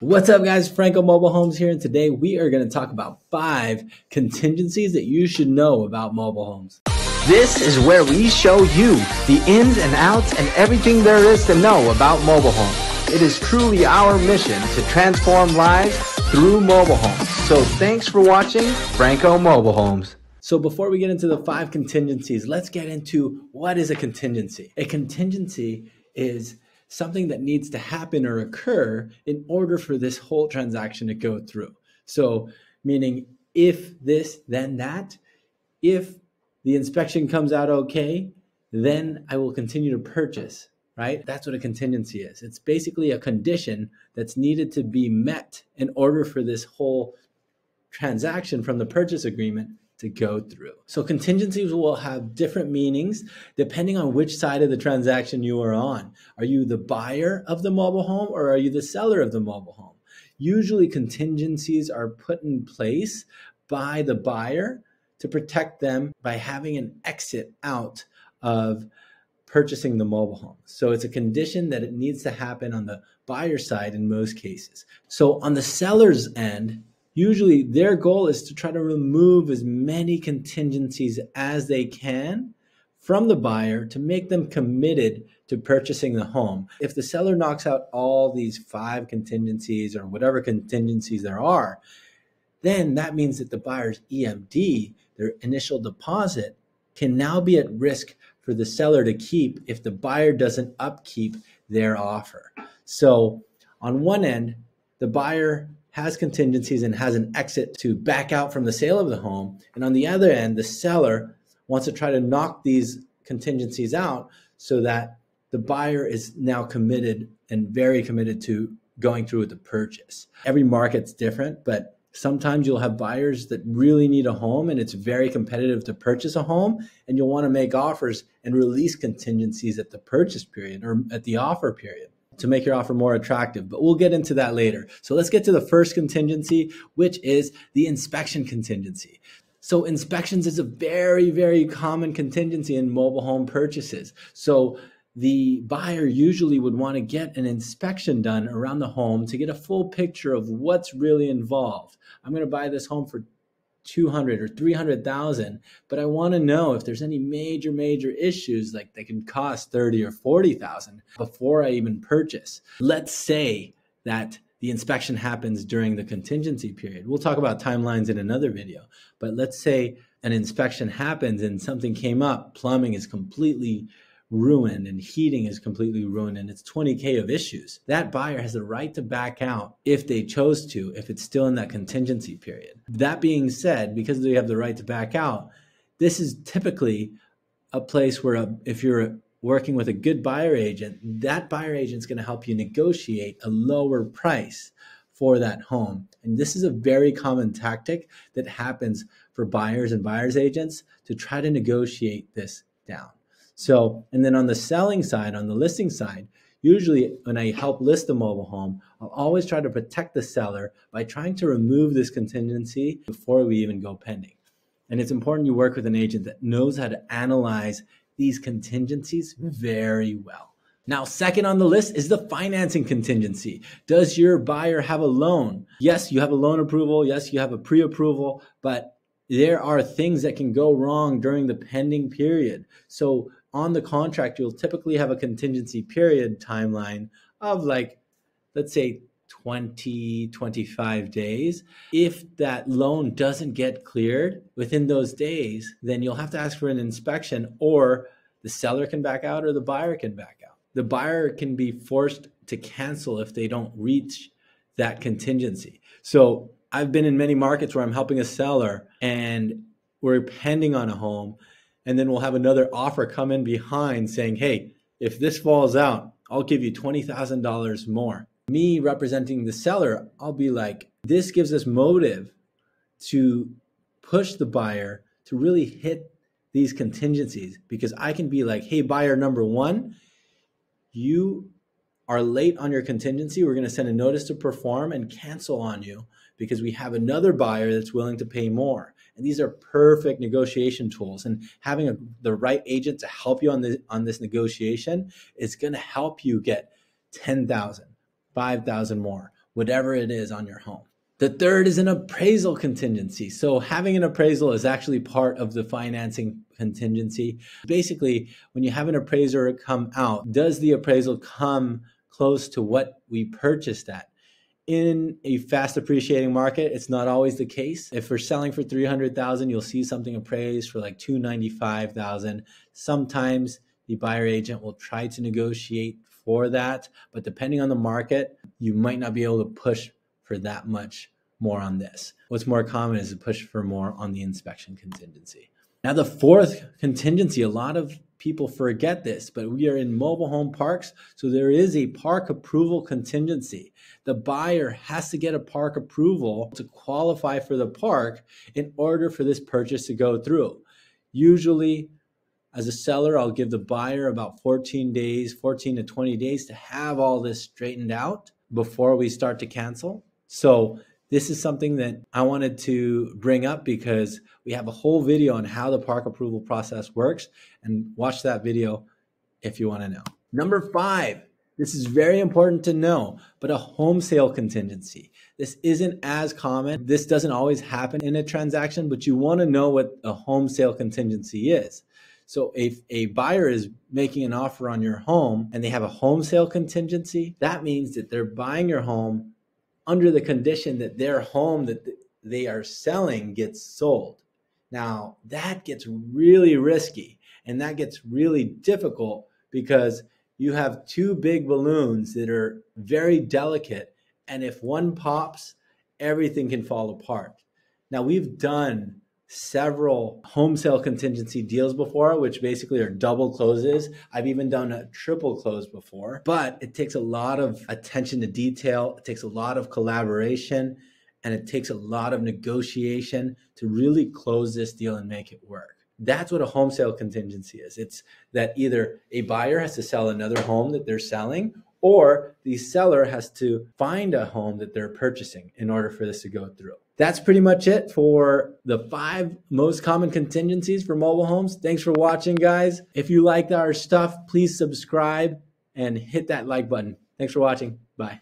What's up, guys? Franco Mobile Homes here, and today we are going to talk about 5 contingencies that you should know about mobile homes. This is where we show you the ins and outs and everything there is to know about mobile homes. It is truly our mission to transform lives through mobile homes. So thanks for watching Franco Mobile Homes. So before we get into the 5 contingencies, let's get into what is a contingency. A contingency is something that needs to happen or occur in order for this whole transaction to go through. So meaning if this, then that. If the inspection comes out okay, then I will continue to purchase, right? That's what a contingency is. It's basically a condition that's needed to be met in order for this whole transaction from the purchase agreement to go through. So contingencies will have different meanings depending on which side of the transaction you are on. Are you the buyer of the mobile home or are you the seller of the mobile home? Usually contingencies are put in place by the buyer to protect them by having an exit out of purchasing the mobile home. So it's a condition that it needs to happen on the buyer side in most cases. So on the seller's end, usually their goal is to try to remove as many contingencies as they can from the buyer to make them committed to purchasing the home. If the seller knocks out all these 5 contingencies or whatever contingencies there are, then that means that the buyer's EMD, their initial deposit, can now be at risk for the seller to keep if the buyer doesn't upkeep their offer. So on one end, the buyer has contingencies and has an exit to back out from the sale of the home. And on the other end, the seller wants to try to knock these contingencies out so that the buyer is now committed and very committed to going through with the purchase. Every market's different, but sometimes you'll have buyers that really need a home and it's very competitive to purchase a home, and you'll want to make offers and release contingencies at the purchase period or at the offer period to make your offer more attractive. But we'll get into that later. So let's get to the first contingency, which is the inspection contingency. So inspections is a very, very common contingency in mobile home purchases. So the buyer usually would want to get an inspection done around the home to get a full picture of what's really involved. I'm going to buy this home for $200,000 or $300,000, but I want to know if there's any major issues, like they can cost $30,000 or $40,000 before I even purchase. Let's say that the inspection happens during the contingency period. We'll talk about timelines in another video, but let's say an inspection happens and something came up, plumbing is completely ruined and heating is completely ruined and it's $20,000 of issues. That buyer has the right to back out if they chose to, if it's still in that contingency period. That being said, because they have the right to back out, this is typically a place where if you're working with a good buyer agent, that buyer agent is going to help you negotiate a lower price for that home. And this is a very common tactic that happens for buyers and buyers agents to try to negotiate this down. So, and then on the selling side, on the listing side, usually when I help list a mobile home, I'll always try to protect the seller by trying to remove this contingency before we even go pending. And it's important you work with an agent that knows how to analyze these contingencies very well. Now, second on the list is the financing contingency. Does your buyer have a loan? Yes, you have a loan approval. Yes, you have a pre-approval, but there are things that can go wrong during the pending period. So on the contract, you'll typically have a contingency period timeline of let's say 20, 25 days. If that loan doesn't get cleared within those days, then you'll have to ask for an inspection, or the seller can back out or the buyer can back out. The buyer can be forced to cancel if they don't reach that contingency. So I've been in many markets where I'm helping a seller and we're pending on a home, and then we'll have another offer come in behind saying, hey, if this falls out, I'll give you $20,000 more. Me representing the seller, I'll be like, this gives us motive to push the buyer to really hit these contingencies, because I can be like, hey, buyer number 1, you are late on your contingency. We're going to send a notice to perform and cancel on you because we have another buyer that's willing to pay more. And these are perfect negotiation tools. And having the right agent to help you on this negotiation is going to help you get $10,000, $5,000 more, whatever it is on your home. The third is an appraisal contingency. So having an appraisal is actually part of the financing contingency. Basically, when you have an appraiser come out, does the appraisal come close to what we purchased at? In a fast appreciating market, it's not always the case. If we're selling for $300,000, you'll see something appraised for like $295,000. Sometimes the buyer agent will try to negotiate for that, but depending on the market, you might not be able to push for that much more on this. What's more common is to push for more on the inspection contingency. Now, the fourth contingency, a lot of people forget this, but we are in mobile home parks, so there is a park approval contingency. The buyer has to get a park approval to qualify for the park in order for this purchase to go through. Usually, as a seller, I'll give the buyer about 14 to 20 days to have all this straightened out before we start to cancel. So this is something that I wanted to bring up because we have a whole video on how the park approval process works, and watch that video if you want to know. Number 5, this is very important to know, but a home sale contingency. This isn't as common. This doesn't always happen in a transaction, but you want to know what a home sale contingency is. So if a buyer is making an offer on your home and they have a home sale contingency, that means that they're buying your home under the condition that their home that they are selling gets sold. Now, that gets really risky and that gets really difficult because you have two big balloons that are very delicate, and if one pops, everything can fall apart. Now, we've done several home sale contingency deals before, which basically are double closes. I've even done a triple close before, but it takes a lot of attention to detail. It takes a lot of collaboration, and it takes a lot of negotiation to really close this deal and make it work. That's what a home sale contingency is. It's that either a buyer has to sell another home that they're selling, or the seller has to find a home that they're purchasing in order for this to go through. That's pretty much it for the 5 most common contingencies for mobile homes. Thanks for watching, guys. If you liked our stuff, please subscribe and hit that like button. Thanks for watching. Bye.